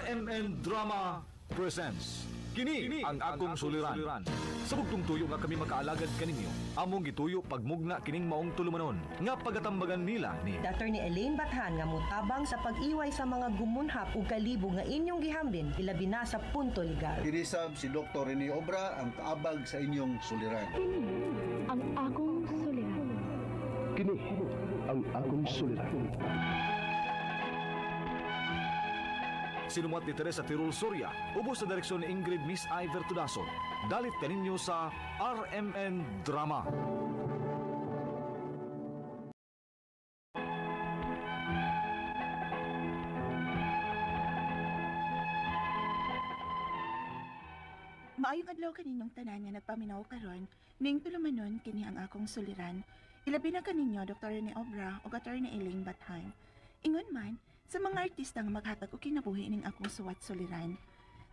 RMN Drama presents Kini ang akong suliran. Sa bugtong tuyo nga kami makaalagad kaninyo, among gituyo pagmugna kining maong tulumanon nga pagatambagan nila ni Dr. ni Elaine Bathan nga mutabang sa pag-iway sa mga gumunhap ug kalibog nga inyong gihambin ilabi na sa punto legal. Inisab si Dr. Rene Obra ang kaabag sa inyong suliran. Ang akong suliran. Kini ang akong suliran. Sinumat ni Teresa Tirul Soria, ubos sa direksyon ni Ingrid Miss Iver Tudaso. Dalit kaninyo sa RMN Drama. Maayong adlaw kaninyong tanan nga nagpaminaw karon, ning tulumanon kini ang akong suliran. Ilabi na kaninyo Dr. Rene Obra o Dr. ni Elaine Bathan. Ingon man, sa mga artista nga maghatag o kinabuhi ning akong suwat suliran.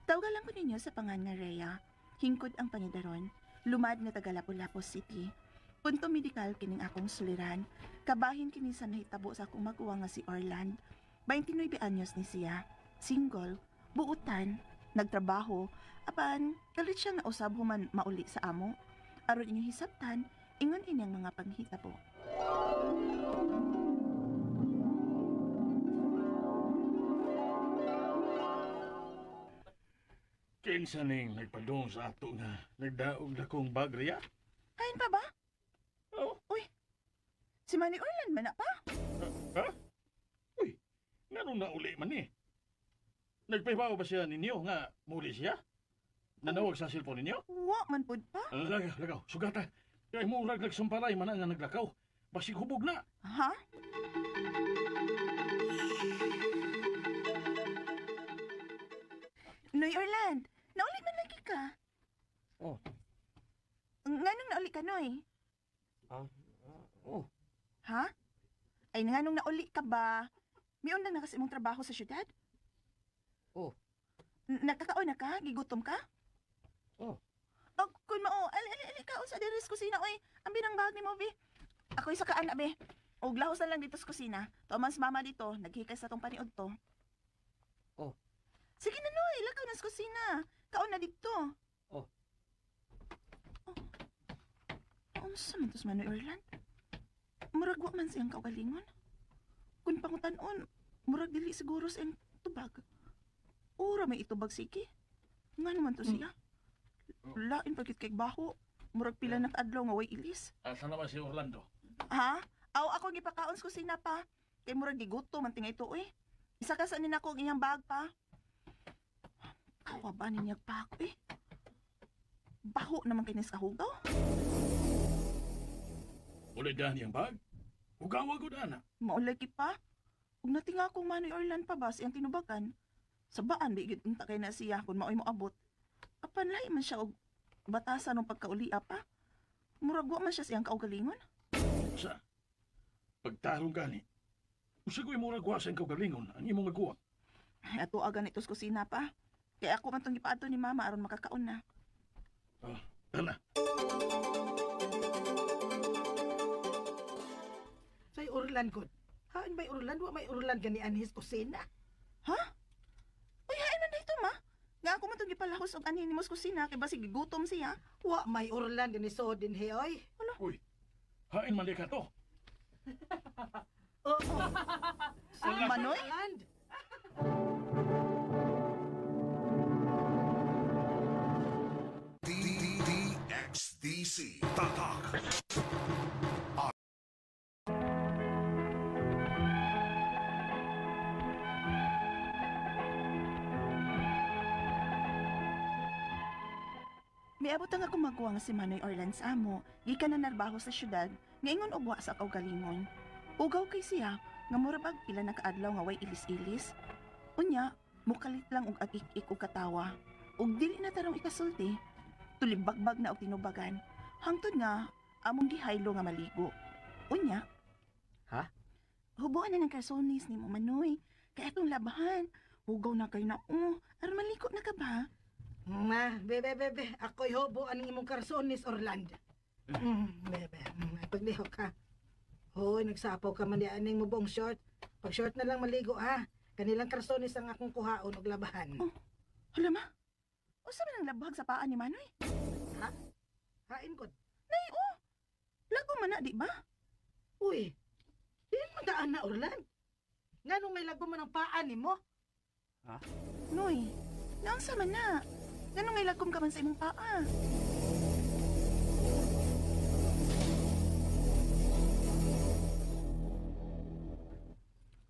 Tawagan lang ko ninyo sa pangan nga Rhea, hingkod ang pangidaron, lumad nga taga Lapu-Lapu City. Punto medikal kining akong suliran, kabahin kini sa nahitabo sa akong maguwa nga si Orland. 29 anyos ni siya, single, buutan, nagtrabaho, apan kalit siya nga usab human mauli sa amo. Aron inyong hisabtan, ingon inyang mga panghitabo. Kinsa ning nagpadung sa ato nga nagdaog na kong bagriya? Kain pa ba? Oh, Uy, si Manny Orland man na pa? ha? Uy, nga nung nauli man eh. Nagpahibaw ba siya ninyo nga muli siya? Nanawag sa cellphone ninyo? Wa man pud pa? Lagaw, sugata. Kaya mo nagsamparay man nga naglakaw. Basig hubog na. Ha? Noy Orland, nauli man lagi ka. Oh. Nganong nauli ka, Noy? Oh. Ha? Ay, nganong nauli ka ba? May undang na kasi mong trabaho sa syudad? Oh. Nagkakaon na ka? Gigutom ka? Oh. Oh, kun mao, ali ka sa diris kusina, oy. Ang binangbag ni mo, be. Ako isa ka ana, be. Og lahos na lang dito sa kusina. Tuman si mama dito, naghikay sa tong paniod to. Oh. Sige na, Noy. Lakaw na sa kusina. Kaon na dito. Oh. Ano sa man to sa Manoy Orland? Murag wa man siyang kaugalingon. Kung pangutan-on, murag dili siguro siyang tubag. Ura may itubag sige. Nga naman to siya. Lain pagkit kay baho. Murag pila na kaadlaw nga way ilis. Asa naman si Orlando? Ha? Aw ako gipakaon sa kusina pa. Kay murag giguto man tingay to eh. Isa ka sa ninako ang iyang bag pa. Kawa ba ninyag pa ako eh? Baho naman kinis kahugaw. Uli dyan yung bag? Ugawa ko na. Maulay ki pa. Kung natinga akong Manoy Orland pa ba siyang tinubakan, sabaan bigid unta kay na siya kung maoy mo abot. Apan lahi man siya og batasan ng pagkaulia pa. Murag wa man siya siyang kaugalingon. Sa pagtarong gani, usagoy mo nagwa sa kaugalingon ang imong nagwa. Ay, ato agan ito sa kusina pa. Kaya ako man itong ipaadto ni mama aron makakaon na. Tala. Say Orland ko. Haan may Orland? Wa may Orland gani anhis kusina. Ha? Uy, hain na dito ma. Nga ako man itong ipalahos og anhin ni mos kusina kay basig gutom siya. Wa may Orland gani so din he oy. Uy, hain man ka to. Manoy? Orland. DXDC Tatak. Miabot ang ako magwa nga si Manoy Orland sa amo, gikan na narbaho sa syudad, nga ingon ubwa sa kaugalingon. Ugaw kay siya, nga murabag pila na kaadlaw nga way ilis-ilis. Unya, mukalit lang og agik-ik og katawa. Og dili na tarong ikasulti, tulibagbag na og tinubagan. Hangtod nga, among gihaylo nga maligo. Unya, Ha? hubuan na ng karsonis ni mo, Manoy. Kaya itong labahan, hugaw na kayo na, aron maliko na ka ba? Ma, bebe. Ako'y hobo aning imong karsonis Orland. Bebe. Paglihok ka. Hoy, nagsapaw ka man di aning mo buong short. Pag short na lang maligo ha. Kanilang karsones ang akong kuhaon og labahan. Oh. Hala ma, usa man ang labhag sa paa ni Manoy? Hain ko. Nay, oh. Lago man na, di ba? Uy, di magaan na Orlan. Nganong may lago man ang paan nimo? Noy, naunsa man na. Ganun may lagom ka man sa imong paa.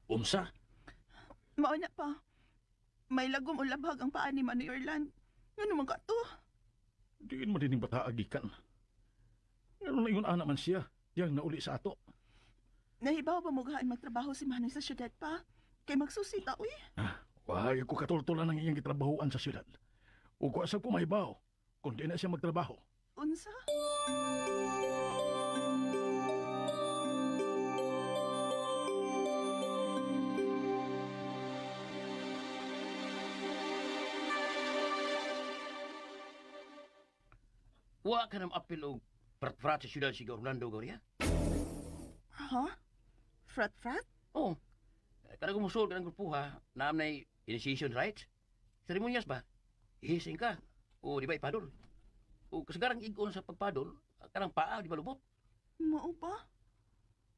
Unsa? Mauna pa. May lagom o labhag ang paa ni Manoy Orlan. Nga naman ka to? Diin mo dining bataagikan. Ano na yun ana man siya, yang nauli sa ato. Nahibaw ba mo gahaan magtrabaho si Manoy sa syudad pa? Kay magsusita, uy. Why ko katultulan ng iyang gitrabahoan sa syudad. O ko asab ko mahibaw, kung di na siya magtrabaho. Unsa? Wa ka nam apil og prat-prat sa syudad si Orlando Goria? Ha? Frat-frat? Oh. Kada gumusol ka ng grupuha, naam na initiation rites. Seremonyas ba? Ihising ka. O di ba ipadol? O kasagarang igon sa pagpadol, karang paa di ba lubot? Mao pa?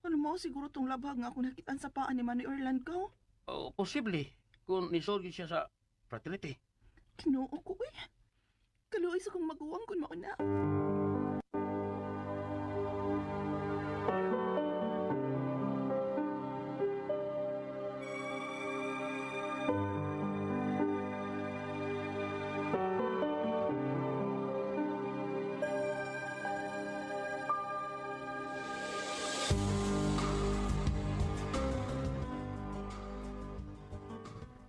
Ano mo siguro tong labhag nga ako nakitaan sa paa ni Manoy Orlan ko? O posible, kung nisolgin siya sa fraternity. Kinuo ko, uy. Kaluoy sa kong maguwang kung mauna.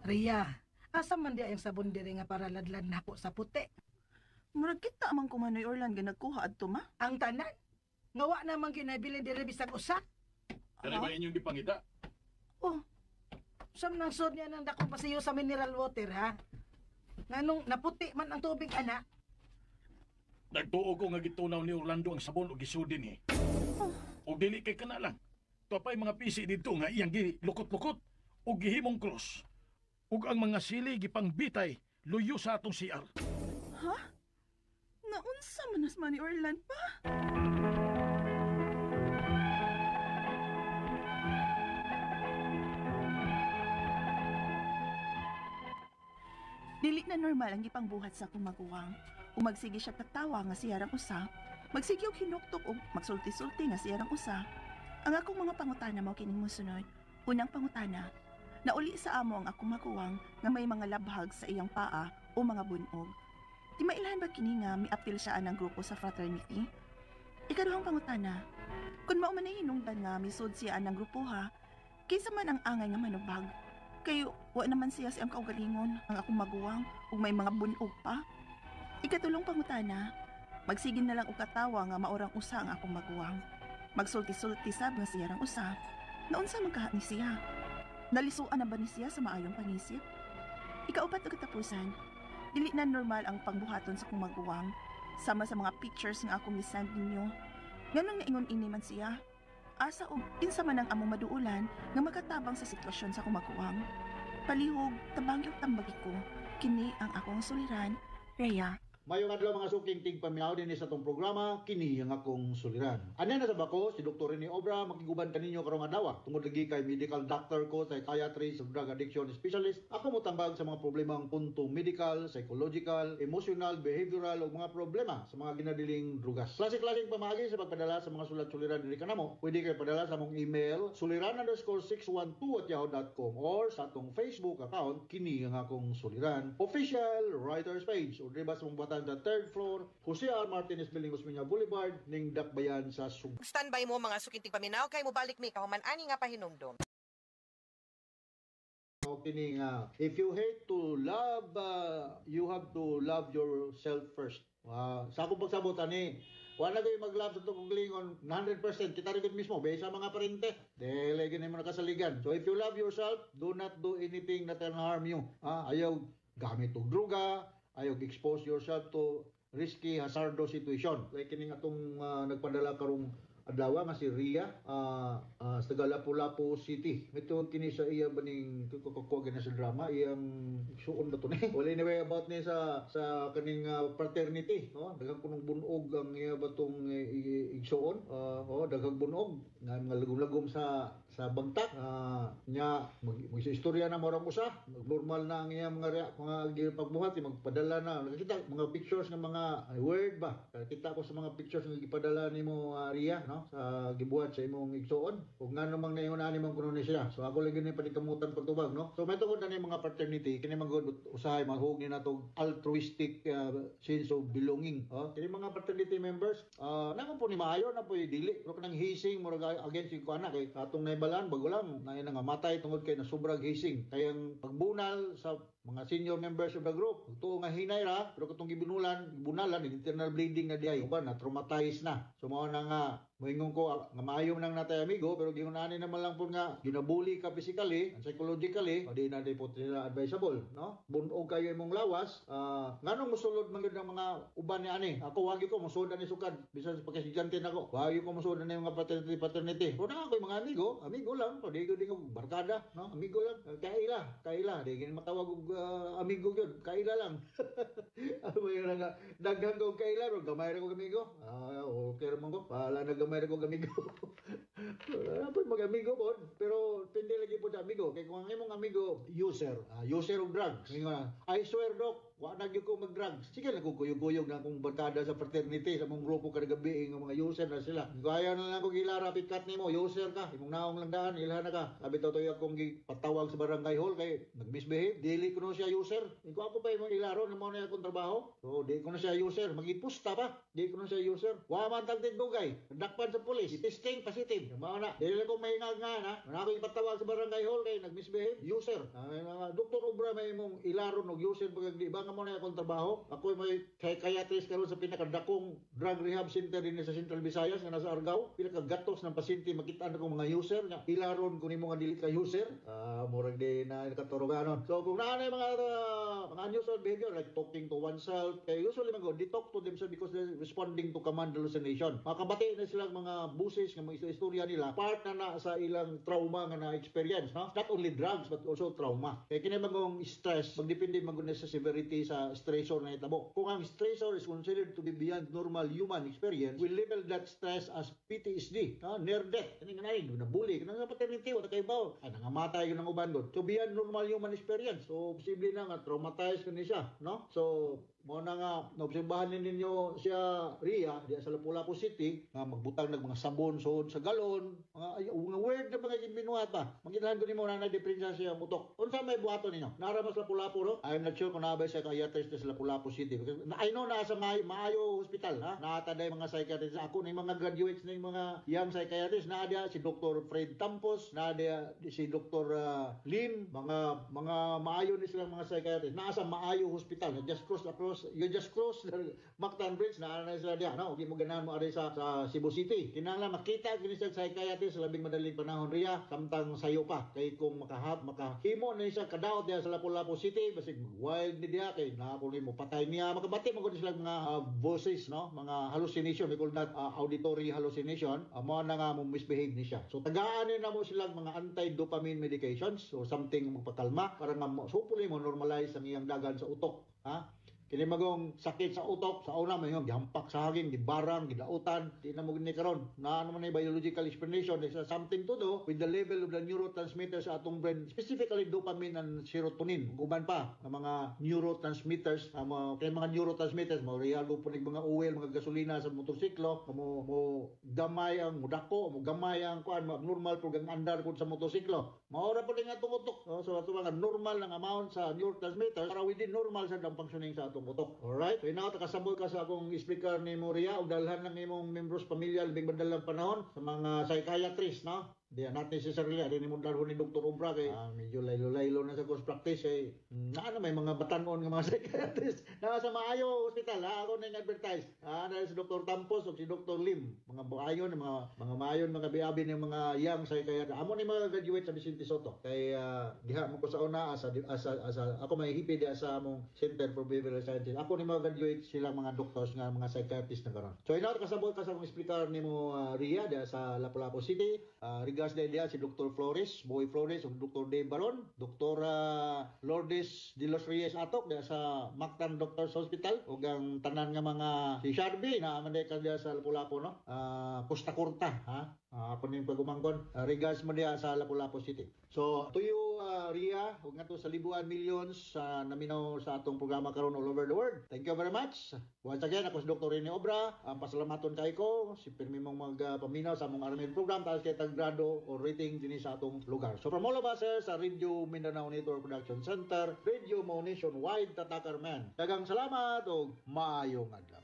Ria, asa man di ang sabon diri nga para ladlad nako sa puti? Murag kita man kung Manoy Orlan nga nagkuha adto ma. Ang tanan? Ngawa naman kinabilin diri bisag usa? Kani ba inyong gipangita? Oh, sam nang sod niya ng dakong pasiyo sa mineral water, ha? Nganong naputi man ang tubig, ana? Nagtuo ko nga gitunaw ni Orlando ang sabon o gisudi ni. O dili kay kana lang. Tuapay mga pisi dito nga iyang gilukot-lukot o gihimong cross. Ug ang mga sili gipang bitay luyo sa atong CR. Ha? Naunsa man as Manoy Orlan pa? Dili na normal ang gipangbuhat sa akong maguwang. Kung magsige siya tagtawa nga siyarang usa, magsige og hinuktok o magsulti-sulti nga siyarang usa. Ang akong mga pangutana mao kining mosunod. Unang pangutana, nauli sa amo ang akong maguwang nga may mga labhag sa iyang paa o mga bunog. Di mailahan ba kini nga miapil siya anang grupo sa fraternity? Ikaduhang pangutana, kung mao man ay hinungdan nga misud siya anang grupo ha, kinsa man ang angay nga manubag? Kayo, wa naman siya siyang kaugalingon ang akong maguwang ug may mga bunog pa. Ikatulong pangutana, magsigin na lang og katawa nga maorang usa ang akong maguwang. Magsulti-sulti sab nga siyarang usa. Naunsa man kaha ni siya? Nalisuan na ba ni siya sa maayong pangisip? Ikaupat na katapusan, dili na normal ang pangbuhaton sa akong maguwang, sama sa mga pictures nga akong isend ninyo. Ganun nga ingon ini man siya. Asa og kinsa man ang among maduulan nga makatabang sa sitwasyon sa akong maguwang. Palihog, tabang yung tambagi ko. Kini ang akong suliran, Rhea. Mayong adlaw mga suking tigpaminaw din sa itong programa, kini ang akong suliran. Ano na sa bako, si Dr. Rene Obra, makiguban kaninyo karong adlaw. Tungod lagi kay medical doctor ko, psychiatrist, drug addiction specialist. Ako mo tambag sa mga problemang punto medical, psychological, emotional, behavioral o mga problema sa mga ginadiling drugas. Klasik-klasik pamagi sa pagpadala sa mga sulat-suliran diri kanamo. Pwede kayo padala sa mong email, suliran_612@yahoo.com or sa atong Facebook account, kini ang akong suliran. Official writers page o diba sa mong bata sa third floor, Jose R. Martinez Building, Osmeña Boulevard, ning Dakbayan sa Subo. Standby mo mga sukintig paminaw kay mo balik mi kahuman ani nga pahinumdom. Kini nga, if you hate to love, you have to love yourself first. Sa akong pagsabot ani, wala kayo mag-love sa itong lingon 100%. Kita rin mismo, based sa mga parente. Dahil ganyan mo nakasaligan. So if you love yourself, do not do anything that can harm you. Ayaw gamit og druga, ayaw expose yourself to risky, hazardous situation. Like kining atong nagpadala karong adlaw nga si Ria sa Lapu-Lapu City. Ito kini sa iya baning kukukuha na sa drama iyang suon ba to ni. Wala ni way about ni sa kaning fraternity, no? Daghang kunong bunog ang iya batong igsuon. Daghang bunog nga mga lagom-lagom sa bangtak nya istorya na morang usa normal na ang iyang mga pagbuhat magpadala na nakita mga pictures ng mga word ba kita ko sa mga pictures nga gipadala nimo Ria no sa gibuhat sa imong igsuon ug ngano mang naingon ani man kuno ni siya so ako lagi ni panikamutan pagtubag no so may tungod na ni mga fraternity kini magud usahay mahug ni natong altruistic sense of belonging kini mga fraternity members nako po ni maayo na po dili pero kanang hising murag against yung kuana kay atong naibalan bago lang na nangamatay tungod kay na sobrang hising kayang pagbunal sa mga senior members of the group tuo nga hinay ra pero katong gibunalan internal bleeding na diay uban na traumatized na so mao na nga moingon ko nga maayong nang natay amigo pero gingunani naman lang po nga ginabuli ka physically and psychologically di na po nila advisable no bunog kayo imong lawas nganong mosulod man gyud ang mga uban ni ani ako wagi ko mosulod ni sukad bisan sa pagkasigante nako wagi ko mosulod na yung mga fraternity pero na ako yung mga amigo lang so di ko barkada no amigo lang kaila di gini matawag og amigo gyud kaila lang ano yung daghang ko kaila ro gamay ra ko amigo okay ra man ko pala nagamay ra ko amigo apa mag-amigo po pero pindi lagi po sa amigo kay kung ang imong amigo user of drugs I swear doc wa na gyud ko mag-drugs sige lang ko kuyog-kuyog na akong barkada sa fraternity sa mong grupo kada gabi nga mga user na sila kaya na lang ko gilara pikat nimo user ka imong naong lang daan ilha na ka sabi to akong gipatawag sa barangay hall kay nag-misbehave dili ko no siya user iko ako pa imong ilaro na mo na akong trabaho so di ko na siya user magipusta pa di ko na siya user wa man tag dugay dakpan sa pulis testing positive mao na dili ko may nga na ako ipatawag sa barangay hall kay nag-misbehave user mga doktor obra may imong ilaro og user pag di ba nga mo na akong trabaho ako may psychiatrist karon sa pinakadakong drug rehab center din sa Central Visayas nga nasa Argao pinakagatos ng pasyente makita na ko mga user nga ilaron ko nimo nga dili ka user murag di na katuruganon so kung naa na mga unusual behavior like talking to oneself kay usually man go they talk to themselves because they're responding to command hallucination makabati na silang mga buses nga mga istorya nila part na sa ilang trauma nga na-experience no not only drugs but also trauma kay kini magong stress magdepende magud sa severity sa stressor na itabo kung ang stressor is considered to be beyond normal human experience we label that stress as PTSD near death kini nga na bully kana sa paternity wala kay baw nangamatay yun ang uban doon so beyond normal human experience so posible na nga traumatized kani siya no so mo na nga naobserbahan ninyo siya Ria diya sa Lapu-Lapu City nga magbutang ng mga sabon sod sa galon mga word na mga binuhat pa maginahan ko nimo na diferensya siya mutok unsa may buhaton ninyo naramas Lapu-Lapu no I'm not sure kung nabay sa psychiatrist sa Lapu-Lapu City because I know na sa maayo hospital nataday mga psychiatrist ako na mga graduates na mga young psychiatrist na dia si Dr. Fred Tampos na dia si Dr. Lim mga maayo ni silang mga psychiatrist naa sa maayo hospital you just cross the Mactan Bridge na sila dia no di mo ganahan mo ari sa Cebu City kinahanglan makita kini sa psychiatrist sa labing madaling panahon Ria samtang sayo pa kay kung makahimo na siya kadaot diya sa Lapu-Lapu City basig wild ni dia kay naapon mo patay niya makabati mo gud sila mga voices no mga hallucination we call that auditory hallucination mo na nga mo misbehave ni siya so tagaan na mo sila mga anti-dopamine medications or something magpakalma para nga supuli mo normalize ang iyang dagan sa utok kini magong sakit sa utok sa una may gihampak sa hangin gibarang gidautan di na mo gini karon na ano man ay biological explanation there's something to do with the level of the neurotransmitters sa atong brain specifically dopamine and serotonin uban pa ng mga neurotransmitters kay mga neurotransmitters mo realo po mga oil mga gasolina sa motorsiklo mo gamay ang mudako mo gamay ang kuan abnormal pug ang andar pud sa motorsiklo maora po nga tumutok so ato mga normal ng amount sa neurotransmitters para within normal sa dang functioning sa atong utok. Alright? So ina takasabot ka sa akong speaker ni Moria ug dalhan lang imong membros pamilya labing madalang panahon sa mga psychiatrist no. Di not necessarily ari ni mundar ni Dr. Umbra kay medyo laylo-laylo na sa course practice kay may mga batanon nga mga psychiatrist na sa maayo hospital. Ako na advertise. Na si Dr. Tampos o si Dr. Lim, mga maayon mga maayon mga biabi ng mga young psychiatrist. Amo ni mga graduate sa Vicente Soto. Kay diha mo ko sa una asa ako may hipi di sa among Center for Behavioral Sciences. Ako ni mga graduate silang mga doctors nga mga psychiatrist na karon. So ina kasabot ka sa akong explicar nimo Ria di sa Lapu-Lapu City. Regards na dia si Dr. Flores, Boy Flores ug Dr. Dave Baron, Dr. Lourdes de los Reyes Atok di sa Mactan Doctors Hospital ug ang tanan nga mga si Sharby na man ka dia sa Lapu-Lapu no. Costa Curta ha. Ako ning pagumangkon. Regards mo dia sa Lapu-Lapu City. So tuyo Ria ug ngadto sa libuan millions naminaw sa atong programa karon all over the world. Thank you very much. Once again ako si Dr. Rene Obra. Pasalamaton kay ko si pirmi mong magpaminaw sa among armin program taas kay taggrado o rating dinhi sa atong lugar. So from all of us sa Radio Mindanao Network Production Center, Radio Mo Nationwide Tatakar Man. Daghang salamat ug maayong adlaw.